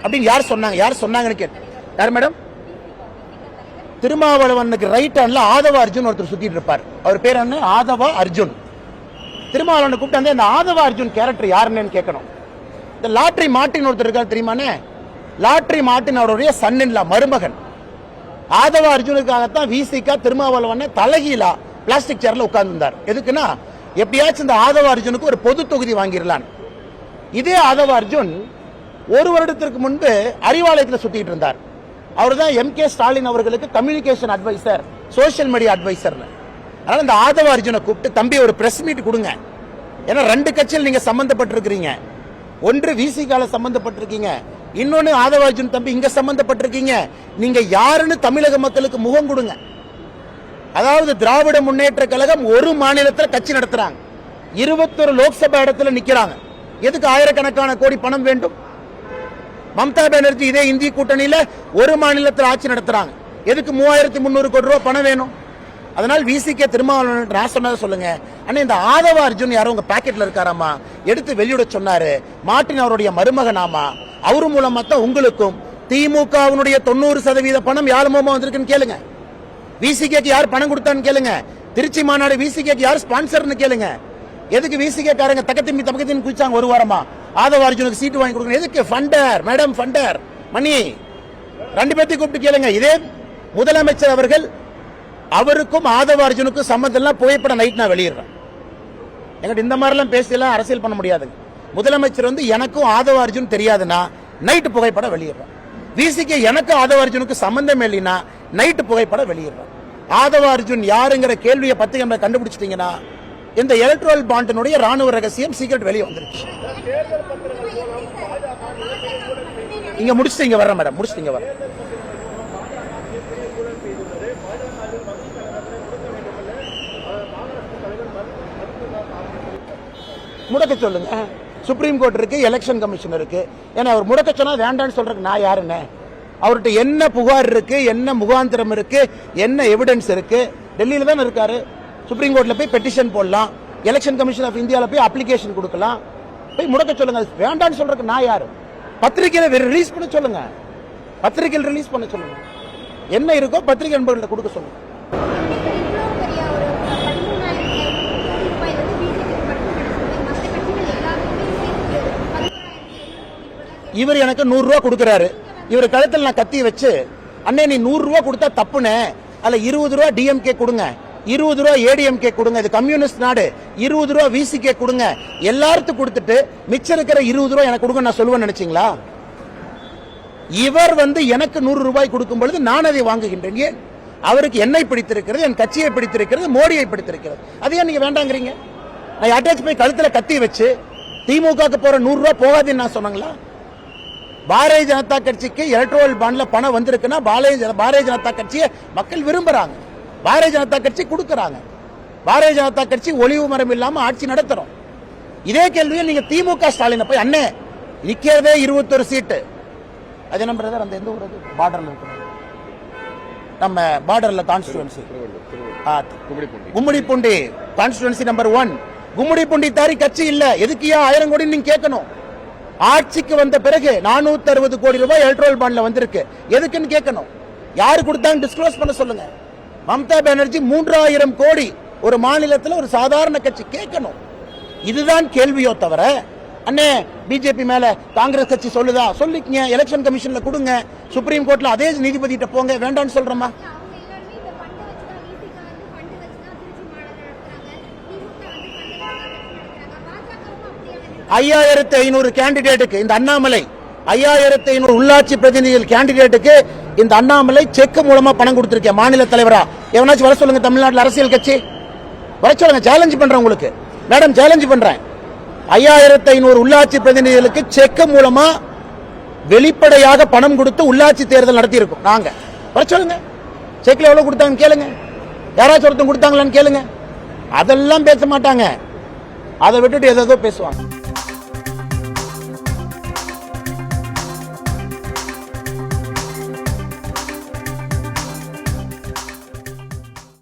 அப்படின்னு யார் சொன்னாங்கன்னு கேட்டேன். யார் மேடம்? திருமாவளவனுக்கு ரைட் ஹேண்ட்ல ஆதவ அர்ஜுன் ஒருத்தர் சுத்திட்டு இருப்பார். அவர் பேர் என்ன? ஆதவ அர்ஜுன். திருமாவளவனை கூப்பிட்டு அந்த ஆதவ அர்ஜுன் கேரக்டர் யாருன்னு கேட்கணும். இந்த லாட்ரி மார்ட்டின் ஒருத்தர் இருக்காரு தெரியுமானே? லாட்ரி மார்ட்டின் அவருடைய சன்னின்லா, மருமகன். ஆதவ அர்ஜுனுக்காகத்தான் விசிகா திருமாவளவனை தலகீழா பிளாஸ்டிக் சேர்ல உட்கார்ந்துருந்தார். எதுக்குன்னா எப்படியாச்சும் இந்த ஆதவ அர்ஜுனுக்கு ஒரு பொது தொகுதி வாங்கிடலான். இதே ஆதவ அர்ஜுன் ஒரு வருடத்திற்கு முன்பு அறிவாலயத்தில் சுத்திட்டு இருந்தார். அவர் தான் MK ஸ்டாலின் அவர்களுக்கு communication advisor, social media advisor. அதனால இந்த ஆதவ அர்ஜுனை கூப்பிட்டு, தம்பி ஒரு பிரஸ் மீட் கொடுங்க. ஏன்னா 2 கட்சியில் நீங்க சம்பந்தப்பட்டிருக்கிறீங்க. ஒன்று விசிகால சம்பந்தப்பட்டிருக்கீங்க, இன்னொன்னு ஆதவ அர்ஜுன் தம்பி இங்க சம்பந்தப்பட்டிருக்கீங்க. நீங்க யாருன்னு தமிழக மக்களுக்கு முகம் கொடுங்க. அதாவது திராவிட முன்னேற்ற கழகம் ஒரு மாநிலத்தில் கட்சி நடத்துறாங்க, 21 லோக்சபா இடத்துல நிக்கிறாங்க. எதுக்கு ஆயிரக்கணக்கான கோடி பணம் வேண்டும்? மம்தா பானர்ஜி இதே இந்திய கூட்டணியில ஒரு மாநிலத்தில் ஆட்சி நடத்துறாங்க, எதுக்கு 3300 கோடி ரூபாய் பணம் வேணும்? அதனால் விசிகே திருமாவளவன் நான் சொன்னதை சொல்லுங்க. ஆனா இந்த ஆதவ அர்ஜுன் யாரோ உங்க பாக்கெட்ல இருக்காராமா, எடுத்து வெளியிட சொன்னாரு. மார்ட்டின் அவருடைய மருமகனாமா, அவரு மூலமா தான் உங்களுக்கும் திமுகவினுடைய 90% பணம் யார் மூலமா வந்திருக்குன்னு கேளுங்க. விசிகேக்கு யார் பணம் கொடுத்தான்னு கேளுங்க. திருச்சி மாநாடு விசிகேக்கு யார் ஸ்பான்சர்னு கேளுங்க. எதுக்கு விசிகே காரங்க தக்கத்தின் தப்பக்கத்தின் குதிச்சாங்க ஒரு வாரமா? ஆதவ அர்ஜுனுக்கு சீட்டு வாங்கி கொடுக்கணும். எதுக்கு? ஃபண்டர் மேடம், ஃபண்டர் மணி. 2 பேர்த்தையும் கூப்பிட்டு கேளுங்க. இதே முதலமைச்சர் அவர்கள், அவருக்கும் ஆதவ அர்ஜுனுக்கும் சம்பந்தம் எல்லாம் புகைப்பட நைட் நான் வெளியிடுறேன். எங்கிட்ட இந்த மாதிரிலாம் பேசலாம் அரசியல் பண்ண முடியாதுங்க. முதலமைச்சர் வந்து எனக்கும் ஆதவ அர்ஜுன் தெரியாதுன்னா நைட்டு புகைப்படம் வெளியிடுறேன். விசிகே எனக்கு ஆதவ அர்ஜுனுக்கு சம்பந்தம் இல்லைன்னா நைட்டு புகைப்படம் வெளியிடுறேன். ஆதவ அர்ஜுன் யாருங்கிற கேள்வியை 10 கண்டுபிடிச்சிட்டீங்கன்னா இந்த எலக்ட்ரல் பாண்டினுடைய ராணுவ ரகசியம் சீக்கிரம் வெளியே வந்துருச்சு. இங்க முடிச்சுட்டு இங்க வர்றேன் மேடம், முடிச்சுட்டு இங்க வர்றேன். முடக்க சொல்லுங்க. சுப்ரீம் கோர்ட் இருக்கு, எலெக்ஷன் கமிஷன் இருக்கு. ஏன்னா அவர் முடக்க சொன்னா வேண்டான்னு சொல்றதுக்கு நான் யாருன்னு? அவர்கிட்ட என்ன புகார் இருக்கு, என்ன முகாந்திரம் இருக்கு, என்ன எவிடன்ஸ் இருக்கு? டெல்லியில தான் இருக்காரு. சுப்ரீம் கோர்ட்ல போய் பெட்டிஷன் போடலாம், எலெக்ஷன் கமிஷன் ஆஃப் இந்தியால போய் அப்ளிகேஷன் கொடுக்கலாம். போய் முடக்க சொல்லுங்க. வேண்டான்னு சொல்றதுக்கு நான் யாரு? பத்திரிகையில ரிலீஸ் பண்ண சொல்லுங்க, பத்திரிகையில் ரிலீஸ் பண்ண சொல்லுங்க. என்ன இருக்கோ பத்திரிகை நண்பர்கள்ட்ட கொடுக்க சொல்லுங்க. இவர் எனக்கு 100 ரூபாய் கொடுக்கிறாரு. இவர் கழுத்தில் நான் கத்தி வச்சு, அண்ணே நீ 100 ரூபாய் கொடுத்தா தப்புனே, அதுல 20 ரூபாய் டிஎம்கே கொடுங்க, 20 ரூபாய் ஏடிஎம்கே கொடுங்க, இது கம்யூனிஸ்ட் நாடு, 20 ரூபாய் விசிகே கொடுங்க, எல்லாருக்கும் கொடுத்துட்டு மிச்சம் இருக்கிற 20 ரூபாய் எனக்கு கொடுங்க நான் சொல்லுவேன் நினைச்சீங்களா? இவர் வந்து எனக்கு 100 ரூபாய் கொடுக்கும் பொழுது நான் அதை வாங்குகின்றேன். அவருக்கு என்னை பிடித்திருக்கிறது, என் கட்சியை பிடித்திருக்கிறது, மோடியை பிடித்திருக்கிறது. அதையே நீங்க வேண்டாங்கிறீங்க? நான் அட்டாச் போய் கழுத்துல கத்தி வச்சு திமுக போற 100 ரூபாய் போகாதுன்னு நான் சொன்னாங்களா? பாரதிய ஜனதா கட்சிக்கு எலக்ட்ரல் பாண்ட்ல பணம் வந்திருக்குன்னா பாரதிய ஜனதா கட்சியை மக்கள் விரும்புறாங்க, பாரதிய ஜனதா கட்சி கொடுக்கறாங்க. பாரதிய ஜனதா கட்சி ஒளிவு மரம் இல்லாம ஆட்சி நடத்துறோம். இதே கேள்வியை நீங்க திமுக ஸ்டாலின் போய், அண்ணே நிக்கிறதே 21 சீட்டு, அது என்ன பிரதர்? அந்த எந்த ஊர்? பார்டர்ல இருக்கு, நம்ம பார்டர்ல constituency Gummidipoondi constituency number 1. Gummidipoondi தாரி கட்சி இல்ல, எதுக்கியா 1000 கோடி நீங்க கேட்கணும்? ஆட்சிக்கு வந்த பிறகு 460 கோடி ரூபாய் எலக்ட்ரல் பாண்ட்ல வந்திருக்கு, எதுக்குன்னு கேட்கணும். யாரு கொடுத்தாங்க டிஸ்க்ளோஸ் பண்ண சொல்லுங்க. மம்தா பானர்ஜி 3000 கோடி ஒரு மாநிலத்தில் ஒரு சாதாரண கட்சி கேட்கணும். இதுதான் கேள்வியோ தவிர, அண்ணே பிஜேபி மேல காங்கிரஸ் கட்சி சொல்லுதா, சொல்லிக்கங்க, எலெக்ஷன் கமிஷன்ல கொடுங்க, சுப்ரீம் கோர்ட்ல அதே நீதிபதிட்ட போங்க, வேண்டாம்னு சொல்றோமா? 5500 கேண்டிடேட்டுக்கு இந்த அண்ணாமலை, 5500 உள்ளாட்சி பிரதிநிதிகள் கேண்டிடேட்டுக்கு இந்த அண்ணாமலை செக் மூலமா பணம் கொடுத்திருக்கேன் மாநில தலைவரா. எவனாச்சும் வர சொல்லுங்க, தமிழ்நாட்டில் அரசியல் கட்சி வர சொல்லுங்க. சேலஞ்ச் பண்றேன் உங்களுக்கு மேடம், சேலஞ்ச் பண்றேன். 5500 உள்ளாட்சி பிரதிநிதிகளுக்கு செக் மூலமா வெளிப்படையாக பணம் கொடுத்து உள்ளாட்சி தேர்தல் நடத்தி இருக்கோம் நாங்க. வர சொல்லுங்க, செக்ல எவ்வளவு கொடுத்தாங்கன்னு கேளுங்க, யாராச்சும் ஒருத்தன் கொடுத்தாங்களான்னு கேளுங்க. அதெல்லாம் பேச மாட்டாங்க, அதை விட்டுட்டு ஏதோ பேசுவாங்க.